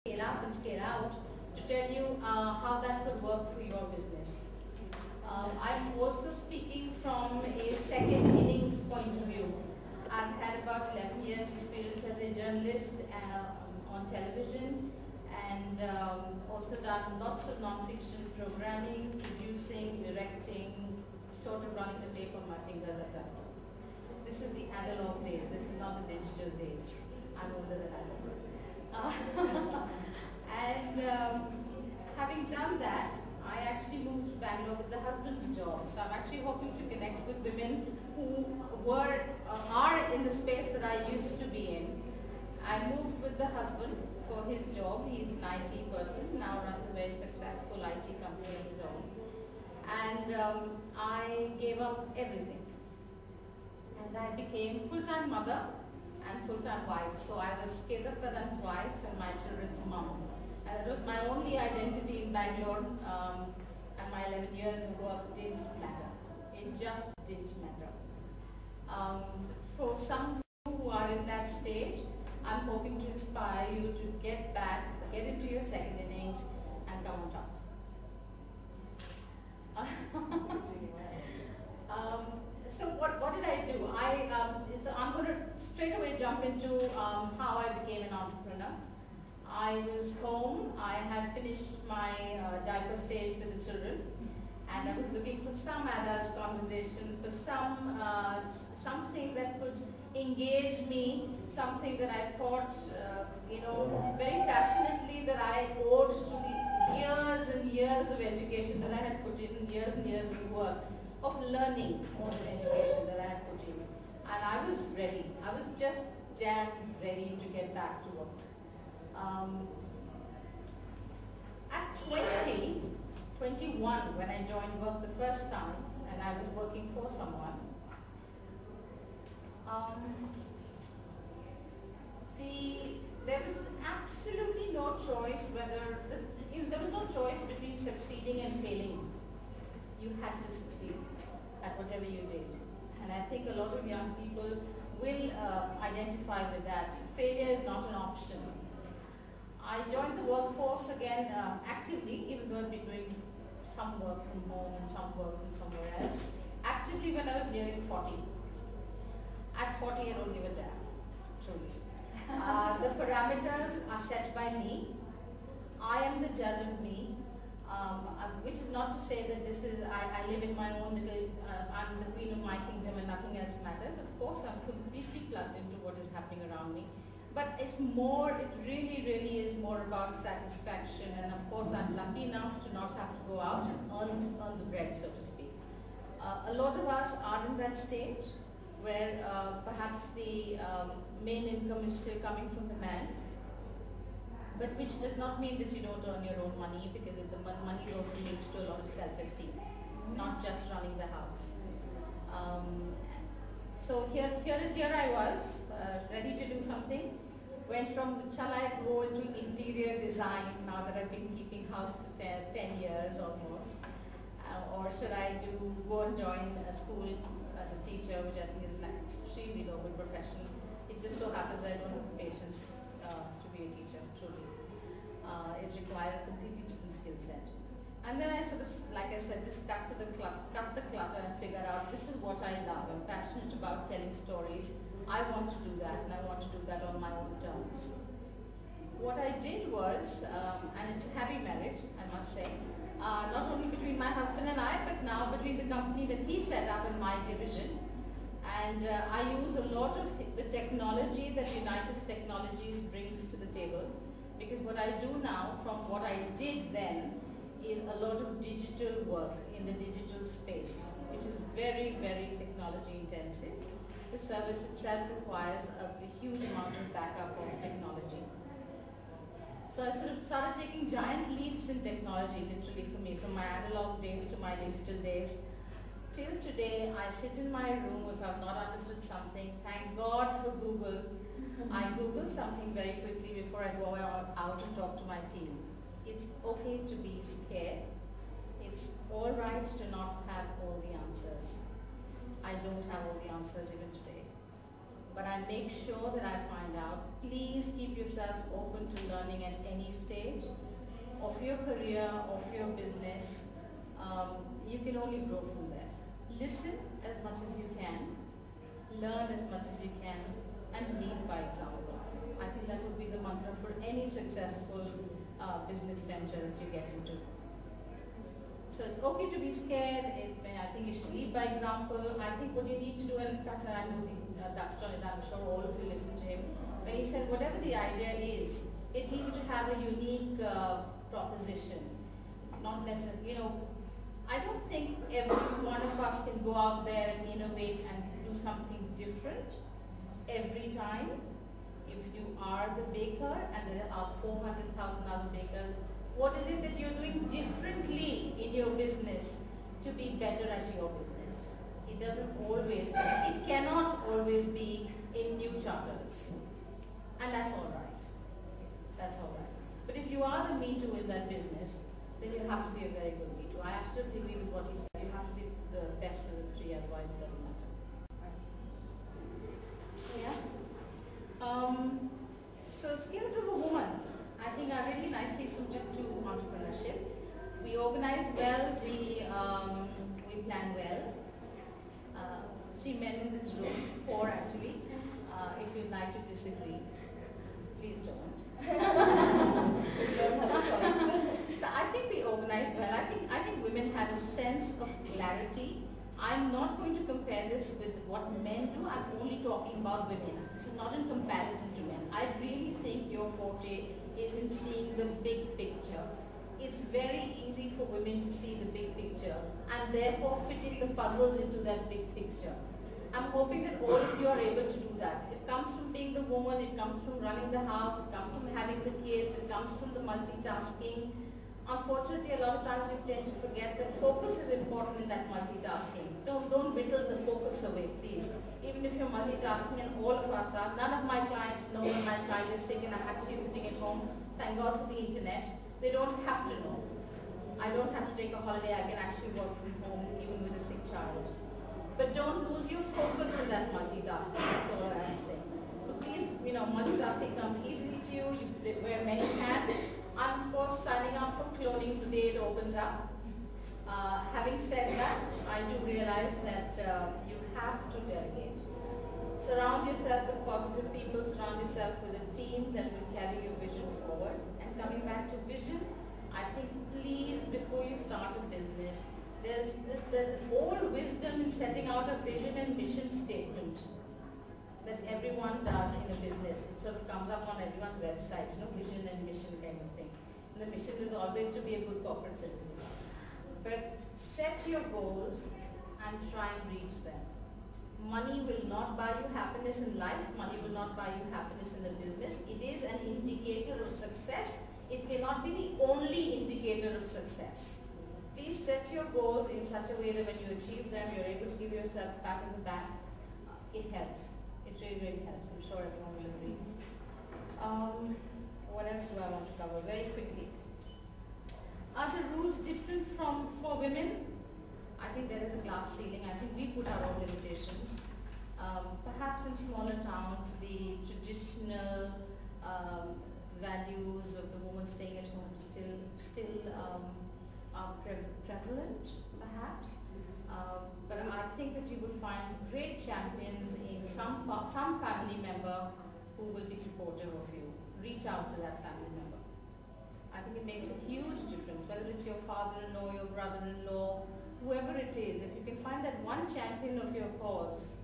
scale up and scale out to tell you how that could work for your business. I'm also speaking from a second innings point of view. I've had about 11 years experience as a journalist on television, and also done lots of non-fiction programming, producing, directing, short of running the tape on my fingers at that point. This is the analog days, this is not the digital days. I'm older than I look. And having done that, I actually moved to Bangalore with the husband's job. So I'm actually hoping to connect with women who are in the space that I used to be in. I moved with the husband for his job. He's an IT person, now runs a very successful IT company of his own. And I gave up everything. And I became full-time mother and full-time wife. So I was Kedar Karan's wife and my children's mom. And it was my only identity in Bangalore. And my 11 years ago, it didn't matter. It just didn't matter. For some who are in that stage, I'm hoping to inspire you to get back, get into your second innings, and come on top. So what did I do? I'm going to straight away jump into how I became an entrepreneur. I was home. I had finished my diaper stage with the children, and I was looking for some adult conversation, for something that could engage me, something that I thought, very passionately that I owed to the years and years of education that I had put in, years and years of work, of learning more than education that I had put in. And I was ready. I was just damn ready to get back to work. At 21, when I joined work the first time, and I was working for someone, there was absolutely no choice there was no choice between succeeding and failing. You had to succeed at whatever you did. And I think a lot of young people will identify with that. Failure is not an option. I joined the workforce again actively, even though I've been doing some work from home and some work from somewhere else, actively when I was nearing 40. At 40, I don't give a damn, truly. The parameters are set by me. I am the judge of me, which is not to say that this is, I live in my own little, I'm the queen of my kingdom and nothing else matters. Of course, I'm completely plugged into what is happening around me. But it's more, it really, really is more about satisfaction. And of course, I'm lucky enough to not have to go out and earn the bread, so to speak. A lot of us are in that stage where perhaps the main income is still coming from the man, but which does not mean that you don't earn your own money, because the money is also linked to a lot of self-esteem, not just running the house. So here I was, ready to do something. Went from, shall I go into interior design now that I've been keeping house for 10 years almost, or should I go and join a school as a teacher, which I think is an extremely noble profession. It just so happens that I don't have the patience to be a teacher, truly. It requires a completely different skill set. And then I sort of, like I said, just cut the clutter and figure out this is what I love. I'm passionate about telling stories. I want to do that, and I want to do that on my own terms. What I did was, and it's a happy marriage, I must say, not only between my husband and I, but now between the company that he set up in my division. And I use a lot of the technology that Unitas Technologies brings to the table, because what I do now, from what I did then, is a lot of digital work in the digital space, which is very, very technology intensive. The service itself requires a huge amount of backup of technology. So I sort of started taking giant leaps in technology, literally for me, from my analog days to my digital days. Till today, I sit in my room if I've not understood something. Thank God for Google. I Google something very quickly before I go out and talk to my team. It's okay to be scared. It's all right to not have all the answers. I don't have all the answers even today. but I make sure that I find out. Please keep yourself open to learning at any stage of your career, of your business. You can only grow from there. Listen as much as you can, learn as much as you can, and lead by example. I think that would be the mantra for any successful business venture that you get into. So it's okay to be scared. I think you should lead by example. I think what you need to do, and in fact I know touched on it, I'm sure all of you listened to him, when he said whatever the idea is, it needs to have a unique proposition. Not necessarily, I don't think every one of us can go out there and innovate and do something different every time. If you are the baker and there are 400,000 other bakers, what is it that you're doing differently in your business to be better at your business? It doesn't always, it cannot always be in new charters. And that's all right. That's all right. But if you are a Me Too in that business, then you have to be a very good Me Too. I absolutely agree with what he said. You have to be the best of the three, otherwise it doesn't matter. Right. Yeah. So skills of a woman, I think are really nicely suited to entrepreneurship. We organize well, we plan well. 3 men in this room, 4 actually. If you'd like to disagree, please don't. So I think we organize well. I think women have a sense of clarity. I'm not going to compare this with what men do. I'm only talking about women. This is not in comparison to men. I really think your forte is in seeing the big picture. It's very easy for women to see the big picture and therefore fitting the puzzles into that big picture. I'm hoping that all of you are able to do that. It comes from being the woman, it comes from running the house, it comes from having the kids, it comes from the multitasking. Unfortunately, a lot of times we tend to forget that focus is important in that multitasking. Don't whittle the focus away, please. Even if you're multitasking, and all of us are, none of my clients know when my child is sick and I'm actually sitting at home. Thank God for the internet. They don't have to know. I don't have to take a holiday. I can actually work from home even with a sick child. But don't lose your focus in that multitasking. That's all I'm saying. So please, multitasking comes easily to you. You wear many hats. I'm of course signing up for cloning the day it opens up. Having said that, I do realize that you have to delegate. Surround yourself with positive people. Surround yourself with a team that will carry your vision forward. And coming back to vision, I think please, before you start a business, there's all wisdom in setting out a vision and mission statement that everyone does in a business. It sort of comes up on everyone's website, vision and mission kind of thing. And the mission is always to be a good corporate citizen. But set your goals and try and reach them. Money will not buy you happiness in life. Money will not buy you happiness in a business. It is an indicator of success. It cannot be the only indicator of success. Please set your goals in such a way that when you achieve them, you're able to give yourself a pat on the back. It helps. It really, really helps. I'm sure everyone will agree. What else do I want to cover very quickly? Are the rules different for women? I think there is a glass ceiling. I think we put our own limitations. Perhaps in smaller towns, the traditional values of the woman staying at home still are prevalent, perhaps. But I think that you will find great champions in some family member who will be supportive of you. Reach out to that family member. I think it makes a huge difference, whether it's your father-in-law, your brother-in-law, whoever it is. If you can find that one champion of your cause,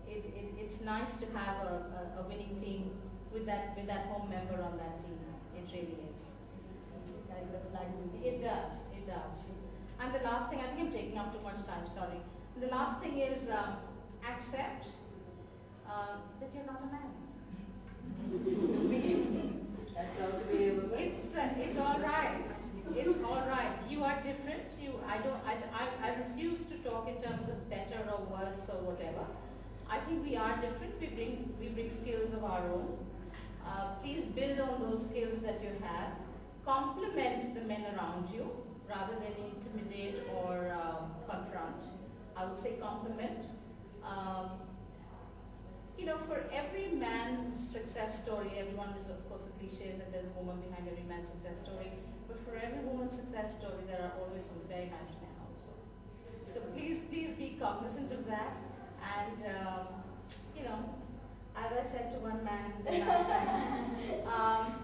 it's nice to have a winning team with that home member on that team. It really is. It does. And the last thing, I think I'm taking up too much time, sorry. The last thing is accept that you're not a man. It's all right. It's all right. You are different. I refuse to talk in terms of better or worse or whatever. I think we are different. We bring skills of our own. Please build on those skills that you have. Compliment the men around you rather than intimidate or confront. I would say compliment. you know, for every man's success story, everyone is of course a cliche that there's a woman behind every man's success story, but for every woman's success story, there are always some very nice men also. So please be cognizant of that, and you know, as I said to one man the last time,